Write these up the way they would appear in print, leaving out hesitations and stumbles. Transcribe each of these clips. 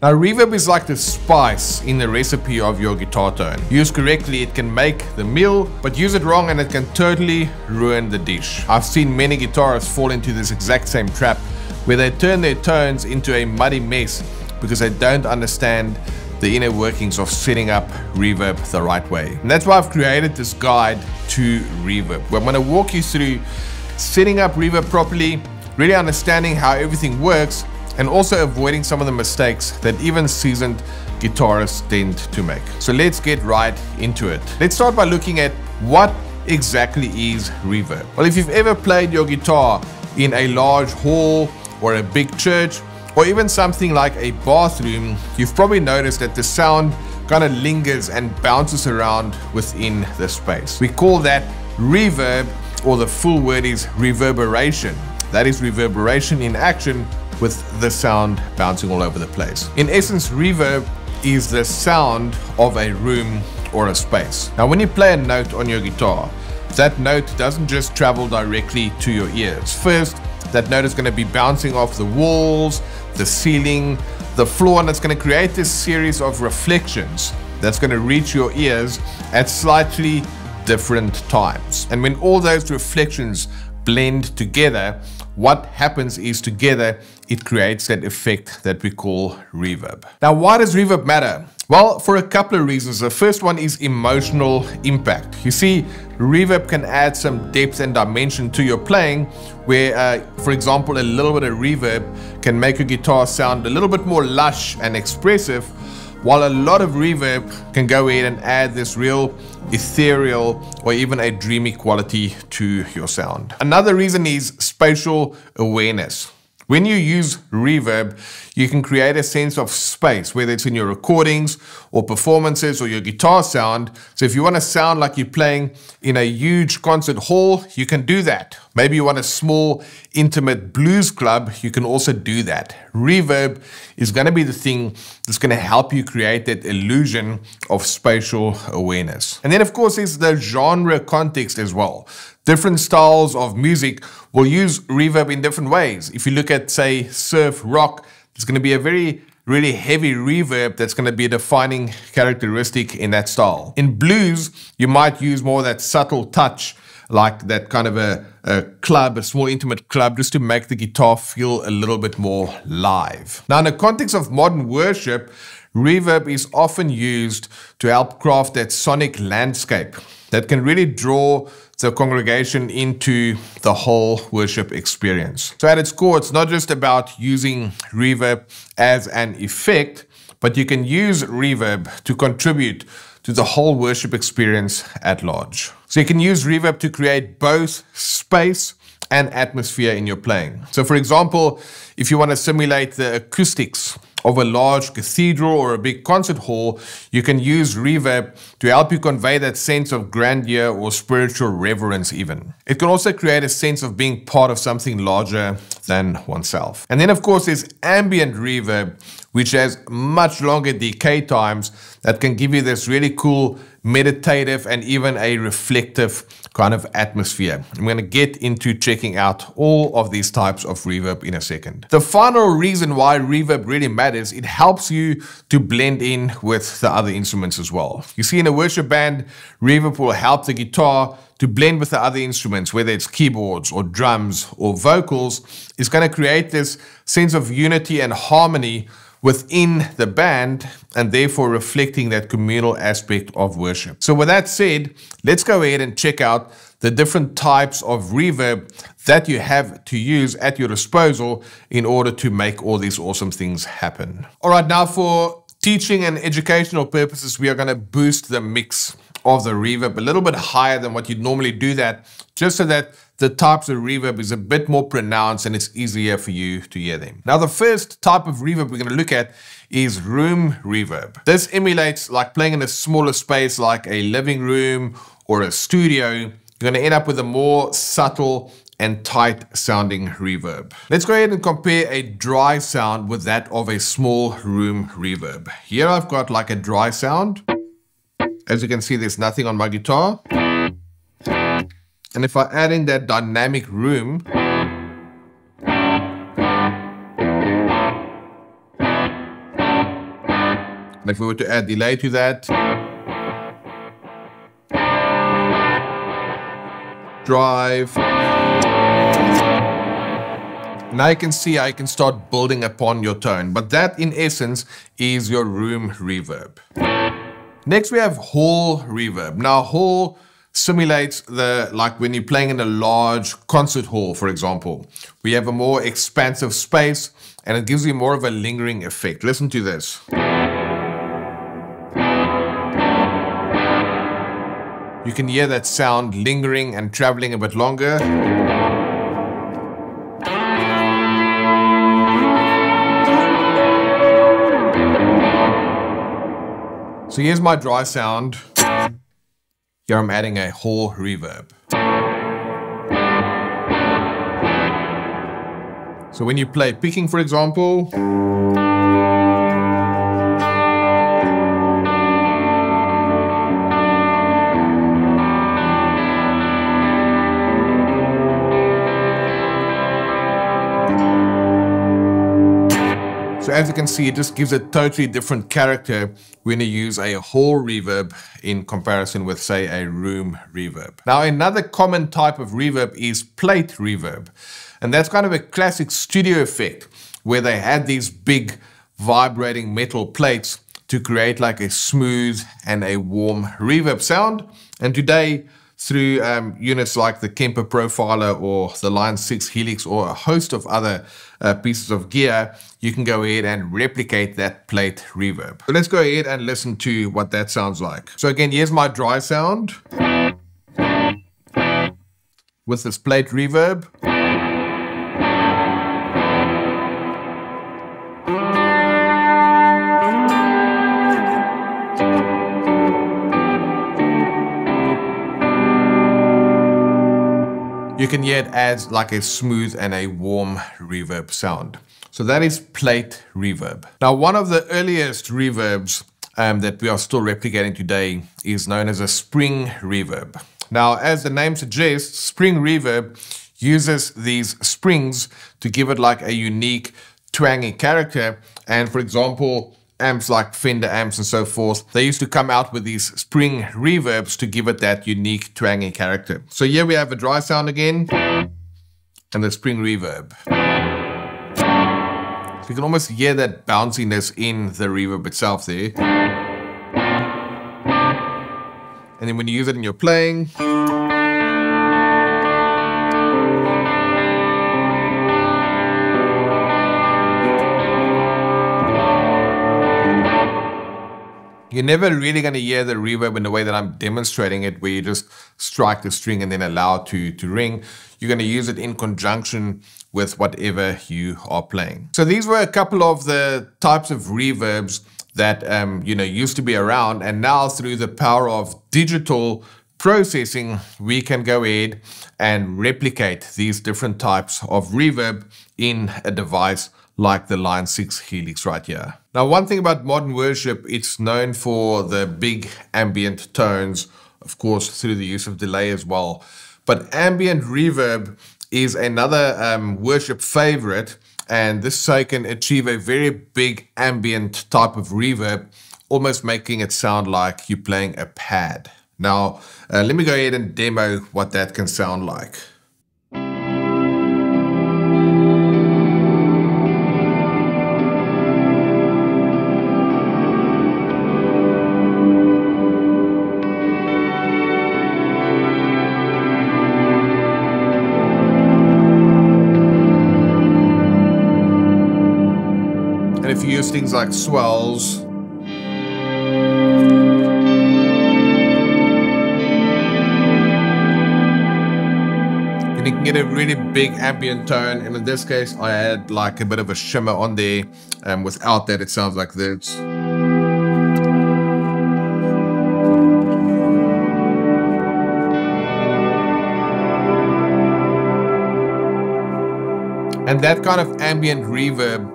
Now, reverb is like the spice in the recipe of your guitar tone. Used correctly, it can make the meal, but use it wrong and it can totally ruin the dish. I've seen many guitarists fall into this exact same trap, where they turn their tones into a muddy mess because they don't understand the inner workings of setting up reverb the right way. And that's why I've created this guide to reverb, where I'm going to walk you through setting up reverb properly, really understanding how everything works, and also avoiding some of the mistakes that even seasoned guitarists tend to make. So let's get right into it. Let's start by looking at what exactly is reverb. Well, if you've ever played your guitar in a large hall or a big church, or even something like a bathroom, you've probably noticed that the sound kind of lingers and bounces around within the space. We call that reverb, or the full word is reverberation. That is reverberation in action, with the sound bouncing all over the place. In essence, reverb is the sound of a room or a space. Now, when you play a note on your guitar, that note doesn't just travel directly to your ears. First, that note is going to be bouncing off the walls, the ceiling, the floor, and it's going to create this series of reflections that's going to reach your ears at slightly different times. And when all those reflections blend together, what happens is together it creates that effect that we call reverb. Now, why does reverb matter? Well, for a couple of reasons. The first one is emotional impact. You see, reverb can add some depth and dimension to your playing, where, for example, a little bit of reverb can make your guitar sound a little bit more lush and expressive, while a lot of reverb can go ahead and add this real ethereal or even a dreamy quality to your sound. Another reason is spatial awareness. When you use reverb, you can create a sense of space, whether it's in your recordings or performances or your guitar sound. So if you want to sound like you're playing in a huge concert hall, you can do that. Maybe you want a small, intimate blues club, you can also do that. Reverb is going to be the thing that's going to help you create that illusion of spatial awareness. And then, of course, there's the genre context as well. Different styles of music will use reverb in different ways. If you look at, say, surf rock, there's going to be a really heavy reverb that's going to be a defining characteristic in that style. In blues, you might use more of that subtle touch, like that kind of a club, a small intimate club, just to make the guitar feel a little bit more live. Now, in the context of modern worship, reverb is often used to help craft that sonic landscape that can really draw the congregation into the whole worship experience. So at its core, it's not just about using reverb as an effect, but you can use reverb to contribute to the whole worship experience at large. So you can use reverb to create both space and atmosphere in your playing. So for example, if you want to simulate the acoustics of a large cathedral or a big concert hall, you can use reverb to help you convey that sense of grandeur or spiritual reverence even. It can also create a sense of being part of something larger than oneself. And then, of course, there's ambient reverb, which has much longer decay times that can give you this really cool meditative and even a reflective kind of atmosphere. I'm going to get into checking out all of these types of reverb in a second. The final reason why reverb really matters, it helps you to blend in with the other instruments as well. You see, in a worship band, reverb will help the guitar to blend with the other instruments, whether it's keyboards or drums or vocals. It's going to create this sense of unity and harmony within the band, and therefore reflecting that communal aspect of worship. So with that said, let's go ahead and check out the different types of reverb that you have to use at your disposal in order to make all these awesome things happen. All right, now for teaching and educational purposes, we are going to boost the mix of the reverb a little bit higher than what you'd normally do that, just so that the types of reverb is a bit more pronounced and it's easier for you to hear them. Now, the first type of reverb we're going to look at is room reverb. This emulates like playing in a smaller space like a living room or a studio. You're going to end up with a more subtle and tight sounding reverb. Let's go ahead and compare a dry sound with that of a small room reverb. Here I've got like a dry sound. As you can see, there's nothing on my guitar. And if I add in that dynamic room, And if we were to add delay to that, drive. Now you can see I can start building upon your tone, but that in essence is your room reverb. Next we have hall reverb. Now hall simulates like when you're playing in a large concert hall, for example. We have a more expansive space and it gives you more of a lingering effect. Listen to this. You can hear that sound lingering and traveling a bit longer. So here's my dry sound. Here I'm adding a hall reverb. So when you play picking, for example, so as you can see, it just gives a totally different character when you use a hall reverb in comparison with, say, a room reverb. Now, another common type of reverb is plate reverb. And that's kind of a classic studio effect where they had these big vibrating metal plates to create like a smooth and a warm reverb sound. And today, through units like the Kemper Profiler or the Line 6 Helix or a host of other pieces of gear, you can go ahead and replicate that plate reverb. So let's go ahead and listen to what that sounds like. So again, here's my dry sound with this plate reverb. You can hear it adds like a smooth and a warm reverb sound. So that is plate reverb. Now, one of the earliest reverbs that we are still replicating today is known as a spring reverb. Now, as the name suggests, spring reverb uses these springs to give it like a unique twangy character. And for example, amps like Fender amps and so forth, they used to come out with these spring reverbs to give it that unique twangy character. So here we have a dry sound again and the spring reverb. So you can almost hear that bounciness in the reverb itself there. And then when you use it in your playing, you're never really going to hear the reverb in the way that I'm demonstrating it, where you just strike the string and then allow it to ring. You're going to use it in conjunction with whatever you are playing. So these were a couple of the types of reverbs that used to be around, and now through the power of digital processing, we can go ahead and replicate these different types of reverb in a device like the Line 6 Helix right here. Now, one thing about modern worship, it's known for the big ambient tones, of course, through the use of delay as well. But ambient reverb is another worship favorite, and this so can achieve a very big ambient type of reverb, almost making it sound like you're playing a pad. Now, let me go ahead and demo what that can sound like. And if you use things like swells, and you can get a really big ambient tone. And in this case, I add like a bit of a shimmer on there. Without that, it sounds like this. And that kind of ambient reverb,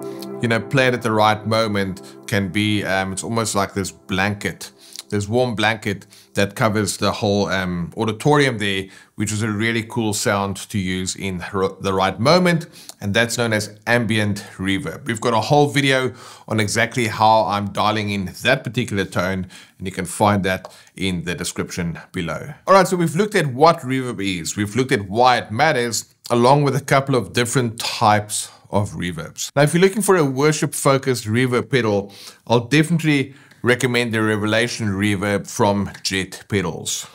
played at the right moment, can be, it's almost like this blanket this warm blanket that covers the whole auditorium there, which is a really cool sound to use in the right moment, and that's known as ambient reverb. We've got a whole video on exactly how I'm dialing in that particular tone, and you can find that in the description below. All right, so we've looked at what reverb is, we've looked at why it matters, along with a couple of different types of reverbs. Now, if you're looking for a worship-focused reverb pedal, I'll definitely recommend the Revelation Reverb from Jet Pedals.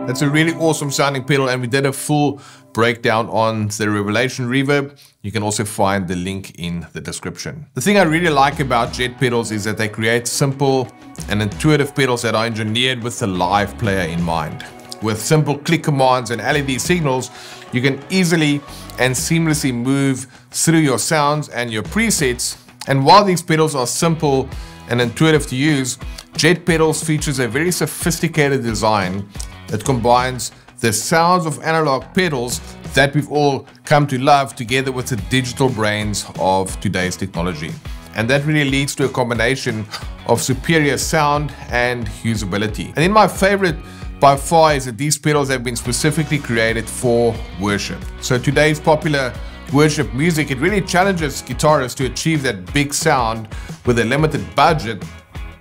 That's a really awesome sounding pedal, and we did a full breakdown on the Revelation Reverb. You can also find the link in the description. The thing I really like about Jet Pedals is that they create simple and intuitive pedals that are engineered with the live player in mind. With simple click commands and LED signals, you can easily and seamlessly move through your sounds and your presets. And while these pedals are simple and intuitive to use, Jet Pedals features a very sophisticated design that combines the sounds of analog pedals that we've all come to love together with the digital brains of today's technology. And that really leads to a combination of superior sound and usability. And then my favorite by far is that these pedals have been specifically created for worship. So today's popular worship music, it really challenges guitarists to achieve that big sound with a limited budget.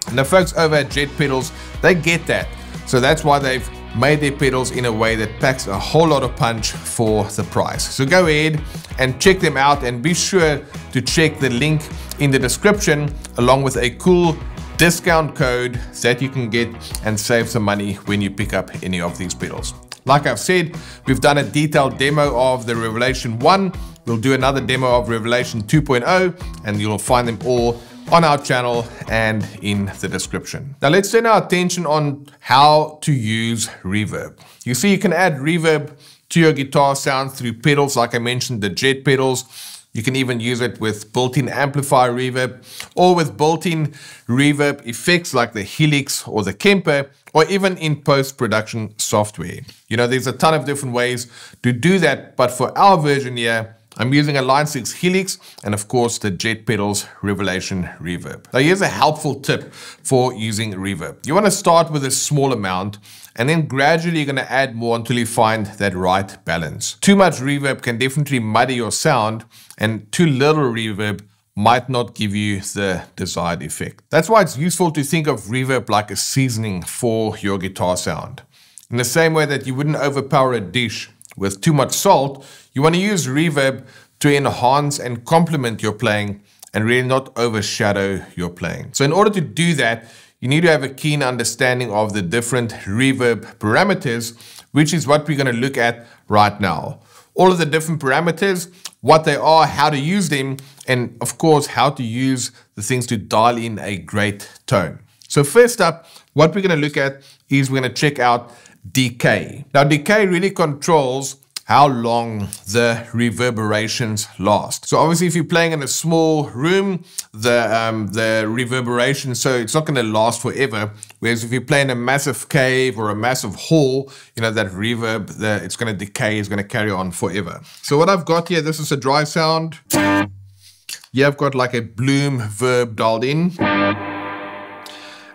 And the folks over at Jet Pedals, they get that. So that's why they've made their pedals in a way that packs a whole lot of punch for the price. So go ahead and check them out, and be sure to check the link in the description along with a cool discount code that you can get and save some money when you pick up any of these pedals. Like I've said, we've done a detailed demo of the Revelation 1. We'll do another demo of Revelation 2.0, and you'll find them all on our channel and in the description. Now let's turn our attention on how to use reverb. You see, you can add reverb to your guitar sound through pedals, like I mentioned, the Jet Pedals. You can even use it with built-in amplifier reverb, or with built-in reverb effects like the Helix or the Kemper, or even in post-production software. You know, there's a ton of different ways to do that, but for our version here, I'm using a Line 6 Helix and of course the Jet Pedals Revelation Reverb. Now here's a helpful tip for using reverb. You want to start with a small amount, and then gradually you're going to add more until you find that right balance. Too much reverb can definitely muddy your sound, and too little reverb might not give you the desired effect. That's why it's useful to think of reverb like a seasoning for your guitar sound. In the same way that you wouldn't overpower a dish with too much salt, you want to use reverb to enhance and complement your playing and really not overshadow your playing. So in order to do that, you need to have a keen understanding of the different reverb parameters, which is what we're going to look at right now. All of the different parameters, what they are, how to use them, and of course, how to use the things to dial in a great tone. So first up, what we're going to look at is we're going to check out decay. Now decay really controls how long the reverberations last. So obviously if you're playing in a small room, the reverberation, so it's not going to last forever. Whereas if you play in a massive cave or a massive hall, you know, that reverb, it's going to decay, is going to carry on forever. So what I've got here, this is a dry sound. Here I've got like a bloom verb dialed in.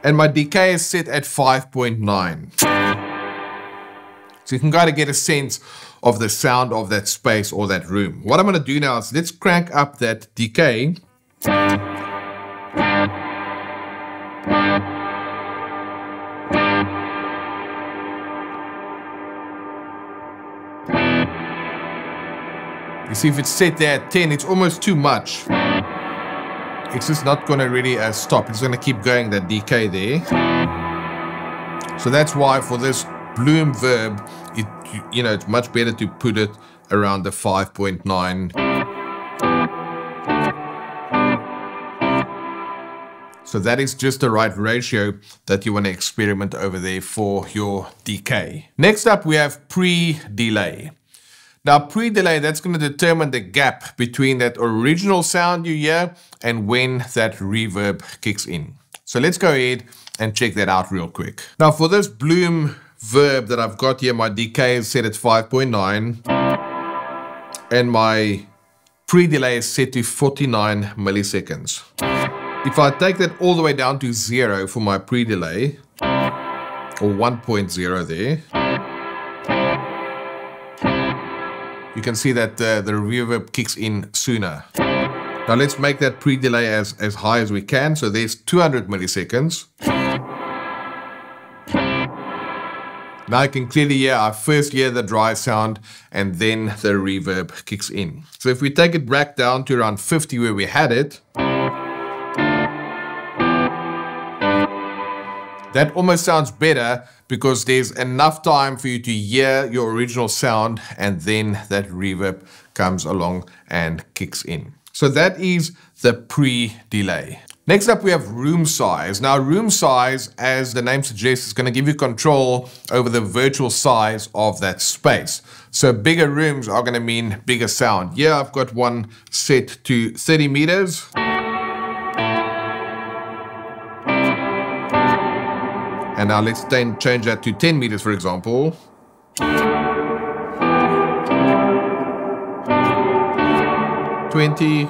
And my decay is set at 5.9. So you can kind of get a sense of the sound of that space or that room. What I'm going to do now is let's crank up that decay. You see, if it's set there at 10, it's almost too much. It's just not going to really stop. It's going to keep going, that decay there. So that's why for this bloom verb, it's much better to put it around the 5.9. So that is just the right ratio that you want to experiment over there for your decay. Next up, we have pre-delay. Now, pre-delay, that's going to determine the gap between that original sound you hear and when that reverb kicks in. So let's go ahead and check that out real quick. Now, for this bloom verb that I've got here, my decay is set at 5.9. and my pre-delay is set to 49 milliseconds. If I take that all the way down to 0 for my pre-delay, or 1.0 there, you can see that the reverb kicks in sooner. Now let's make that pre-delay as high as we can. So there's 200 milliseconds. Now I can clearly hear, I first hear the dry sound and then the reverb kicks in. So if we take it back down to around 50 where we had it, that almost sounds better because there's enough time for you to hear your original sound and then that reverb comes along and kicks in. So that is the pre-delay. Next up we have room size. Now room size, as the name suggests, is going to give you control over the virtual size of that space. So bigger rooms are going to mean bigger sound. Here I've got one set to 30 meters. And now let's then change that to 10 meters, for example. 20.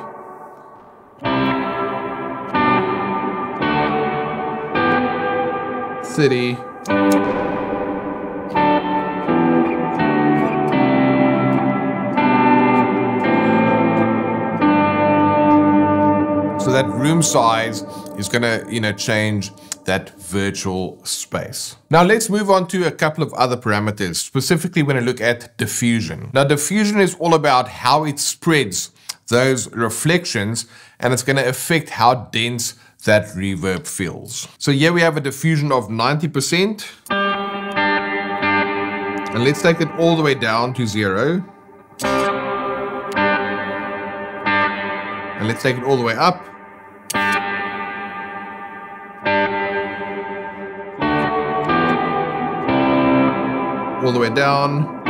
30. So that room size is going to, change that virtual space. Now let's move on to a couple of other parameters, specifically when I look at diffusion. Now diffusion is all about how it spreads those reflections, and it's going to affect how dense that reverb feels. So here we have a diffusion of 90%. And let's take it all the way down to 0. And let's take it all the way up. All the way down.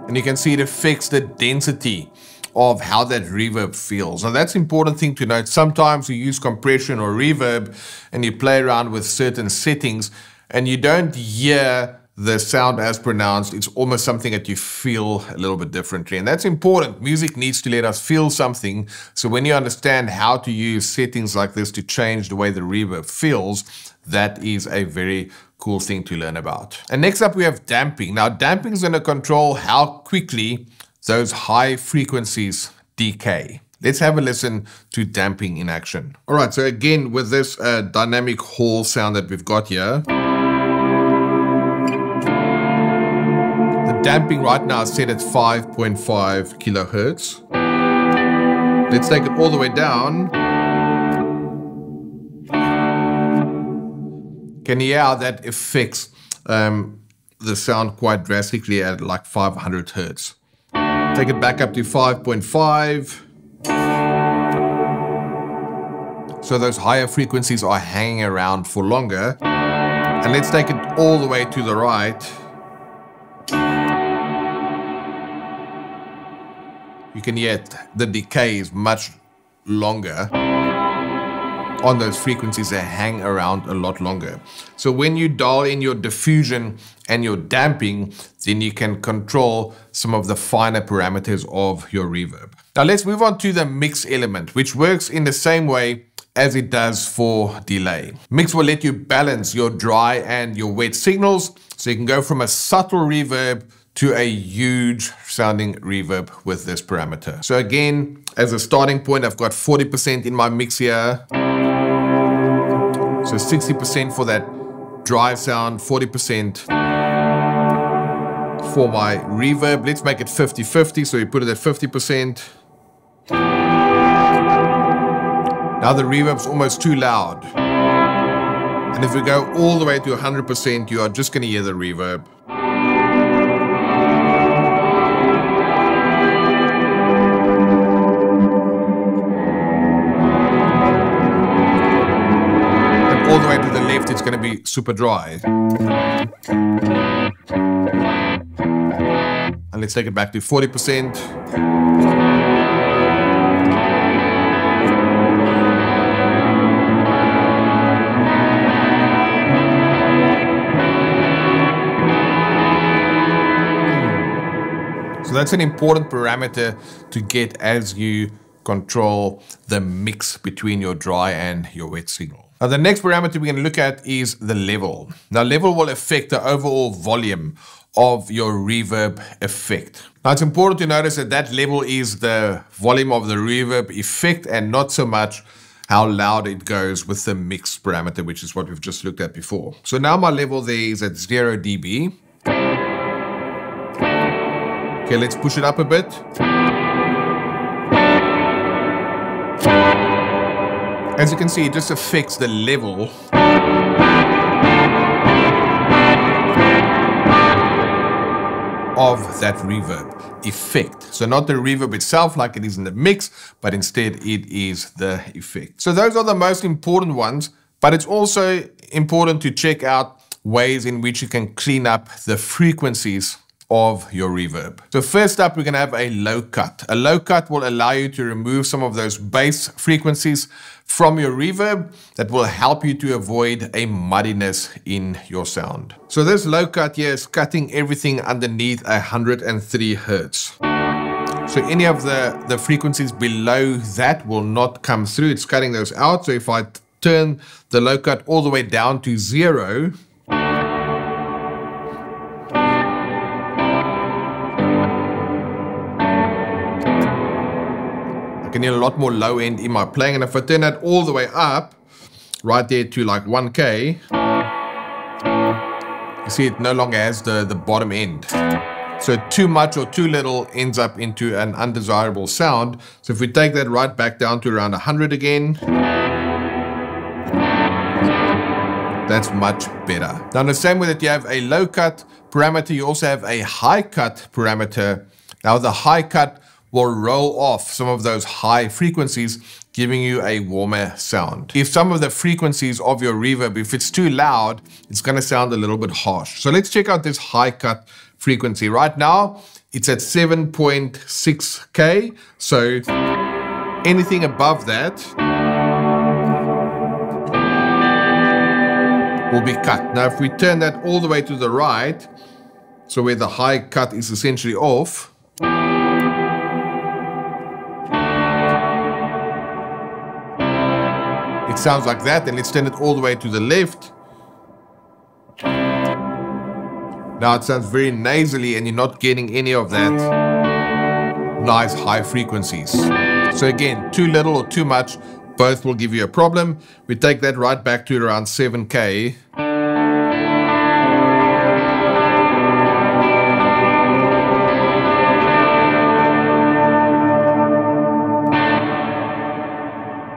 And you can see it affects the density of how that reverb feels. Now that's an important thing to note. Sometimes you use compression or reverb and you play around with certain settings and you don't hear the sound as pronounced. It's almost something that you feel a little bit differently. And that's important. Music needs to let us feel something. So when you understand how to use settings like this to change the way the reverb feels, that is a very cool thing to learn about. And next up we have damping. Now damping is going to control how quickly those high frequencies decay. Let's have a listen to damping in action. All right, so again with this dynamic hall sound that we've got here, the damping right now is set at 5.5 kilohertz. Let's take it all the way down. Can you hear how that affects the sound quite drastically at like 500 hertz? Take it back up to 5.5. So those higher frequencies are hanging around for longer. And let's take it all the way to the right. You can hear the decay is much longer on those frequencies that hang around a lot longer. So when you dial in your diffusion and your damping, then you can control some of the finer parameters of your reverb. Now let's move on to the mix element, which works in the same way as it does for delay. Mix will let you balance your dry and your wet signals, so you can go from a subtle reverb to a huge sounding reverb with this parameter. So again, as a starting point, I've got 40% in my mix here. So 60% for that dry sound, 40% for my reverb. Let's make it 50-50, so we put it at 50%. Now the reverb's almost too loud. And if we go all the way to 100%, you are just going to hear the reverb. All the way to the left, it's going to be super dry. And let's take it back to 40%. So that's an important parameter to get as you control the mix between your dry and your wet signal. Now the next parameter we're going to look at is the level. Now level will affect the overall volume of your reverb effect. Now it's important to notice that that level is the volume of the reverb effect and not so much how loud it goes with the mix parameter, which is what we've just looked at before. So now my level there is at 0 dB. Okay, let's push it up a bit. As you can see, it just affects the level of that reverb effect. So not the reverb itself like it is in the mix, but instead it is the effect. So those are the most important ones, but it's also important to check out ways in which you can clean up the frequencies of your reverb. So first up, we're going to have a low cut. A low cut will allow you to remove some of those bass frequencies from your reverb that will help you to avoid a muddiness in your sound. So this low cut here is cutting everything underneath 103 Hertz. So any of the frequencies below that will not come through. It's cutting those out. So if I turn the low cut all the way down to 0, I can hear a lot more low end in my playing, and if I turn that all the way up, right there to like 1K, you see it no longer has the bottom end. So too much or too little ends up into an undesirable sound. So if we take that right back down to around 100 again, that's much better. Now in the same way that you have a low cut parameter, you also have a high cut parameter. Now the high cut will roll off some of those high frequencies, giving you a warmer sound. If some of the frequencies of your reverb, if it's too loud, it's going to sound a little bit harsh. So let's check out this high cut frequency. Right now, it's at 7.6K. So anything above that will be cut. Now, if we turn that all the way to the right, so where the high cut is essentially off, it sounds like that. And let's turn it all the way to the left. Now it sounds very nasally and you're not getting any of that nice high frequencies. So again, too little or too much, both will give you a problem. We take that right back to around 7K.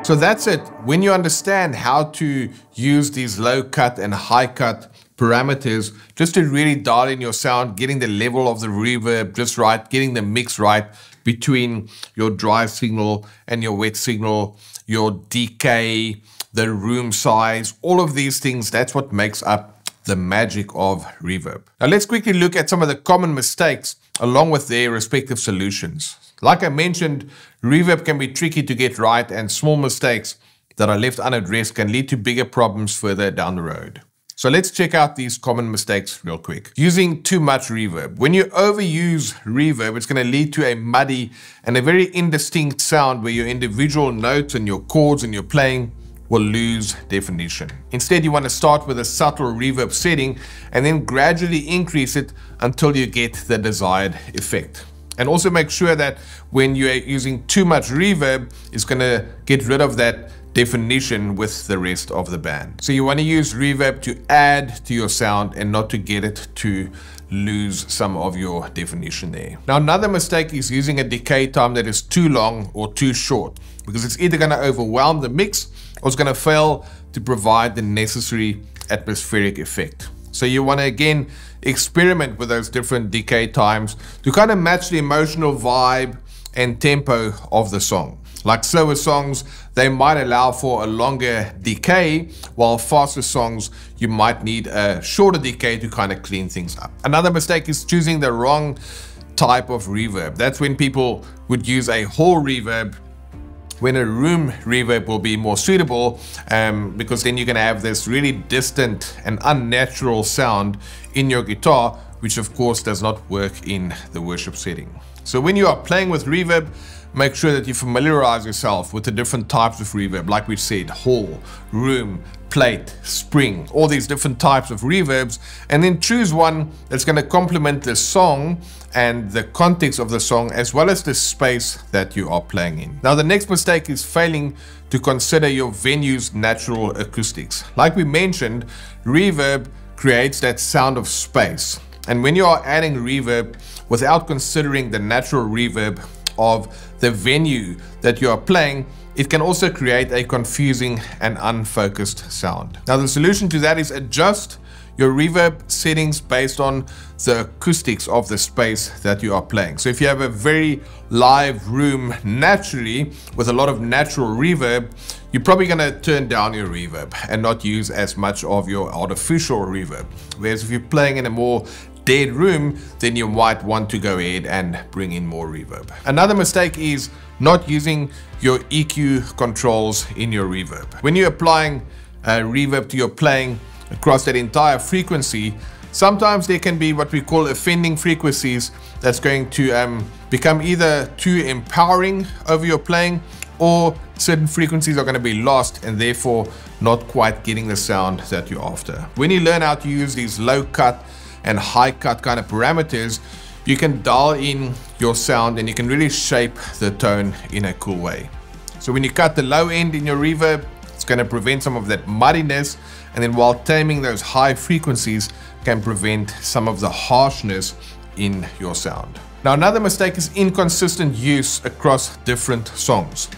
So that's it. When you understand how to use these low cut and high cut parameters, just to really dial in your sound, getting the level of the reverb just right, getting the mix right between your dry signal and your wet signal, your decay, the room size, all of these things, that's what makes up the magic of reverb. Now let's quickly look at some of the common mistakes along with their respective solutions. Like I mentioned, reverb can be tricky to get right, and small mistakes that are left unaddressed can lead to bigger problems further down the road. So let's check out these common mistakes real quick. Using too much reverb. When you overuse reverb, it's going to lead to a muddy and a very indistinct sound where your individual notes and your chords and your playing will lose definition. Instead, you want to start with a subtle reverb setting and then gradually increase it until you get the desired effect. And also make sure that when you're using too much reverb, it's going to get rid of that definition with the rest of the band. So you want to use reverb to add to your sound and not to get it to lose some of your definition there. Now another mistake is using a decay time that is too long or too short, because it's either going to overwhelm the mix or it's going to fail to provide the necessary atmospheric effect. So you want to again experiment with those different decay times to kind of match the emotional vibe and tempo of the song. Like slower songs, they might allow for a longer decay, while faster songs, you might need a shorter decay to kind of clean things up. Another mistake is choosing the wrong type of reverb. That's when people would use a hall reverb, when a room reverb will be more suitable, because then you're going to have this really distant and unnatural sound in your guitar, which of course does not work in the worship setting. So when you are playing with reverb, make sure that you familiarize yourself with the different types of reverb, like we said, hall, room, plate, spring, all these different types of reverbs, and then choose one that's going to complement the song and the context of the song, as well as the space that you are playing in. Now, the next mistake is failing to consider your venue's natural acoustics. Like we mentioned, reverb creates that sound of space. And when you are adding reverb without considering the natural reverb of the venue that you are playing, it can also create a confusing and unfocused sound. Now, the solution to that is adjust your reverb settings based on the acoustics of the space that you are playing. So if you have a very live room naturally with a lot of natural reverb, you're probably going to turn down your reverb and not use as much of your artificial reverb. Whereas if you're playing in a more dead room, then you might want to go ahead and bring in more reverb. Another mistake is not using your EQ controls in your reverb. When you're applying reverb to your playing across that entire frequency, sometimes there can be what we call offending frequencies that's going to become either too empowering over your playing, or certain frequencies are going to be lost and therefore not quite getting the sound that you're after. When you learn how to use these low cut and high cut kind of parameters, you can dial in your sound and you can really shape the tone in a cool way. So when you cut the low end in your reverb, it's going to prevent some of that muddiness, and then while taming those high frequencies can prevent some of the harshness in your sound. Now, another mistake is inconsistent use across different songs.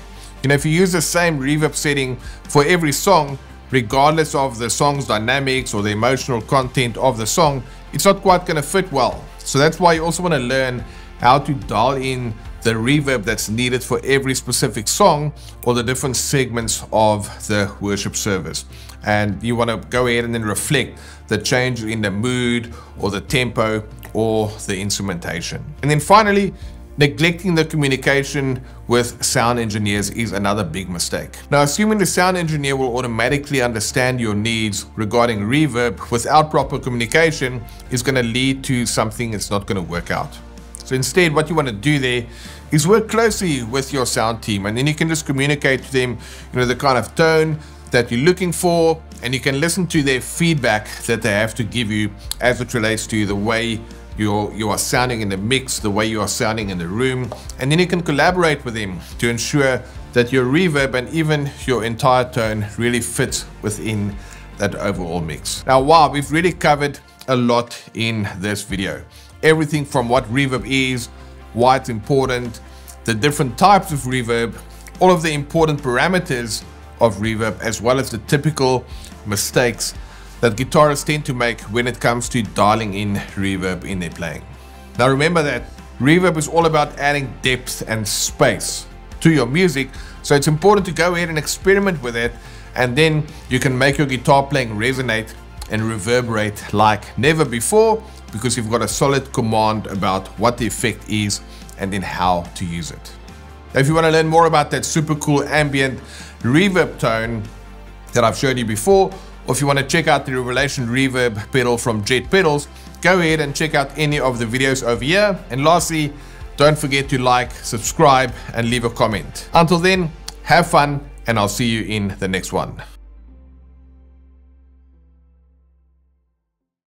You know, if you use the same reverb setting for every song, regardless of the song's dynamics or the emotional content of the song, it's not quite going to fit well. So that's why you also want to learn how to dial in the reverb that's needed for every specific song or the different segments of the worship service. And you want to go ahead and then reflect the change in the mood or the tempo or the instrumentation. And then finally, neglecting the communication with sound engineers is another big mistake. Now, assuming the sound engineer will automatically understand your needs regarding reverb without proper communication is going to lead to something that's not going to work out. So instead, what you want to do there is work closely with your sound team, and then you can just communicate to them, you know, the kind of tone that you're looking for, and you can listen to their feedback that they have to give you as it relates to the way you are sounding in the mix, the way you are sounding in the room, and then you can collaborate with them to ensure that your reverb and even your entire tone really fits within that overall mix. Now, wow, we've really covered a lot in this video. Everything from what reverb is, why it's important, the different types of reverb, all of the important parameters of reverb, as well as the typical mistakes that guitarists tend to make when it comes to dialing in reverb in their playing. Now remember that reverb is all about adding depth and space to your music, so it's important to go ahead and experiment with it, and then you can make your guitar playing resonate and reverberate like never before, because you've got a solid command about what the effect is and then how to use it. Now, if you want to learn more about that super cool ambient reverb tone that I've showed you before, or if you want to check out the Revelation reverb pedal from Jet Pedals, go ahead and check out any of the videos over here. And lastly, don't forget to like, subscribe, and leave a comment. Until then, have fun, and I'll see you in the next one.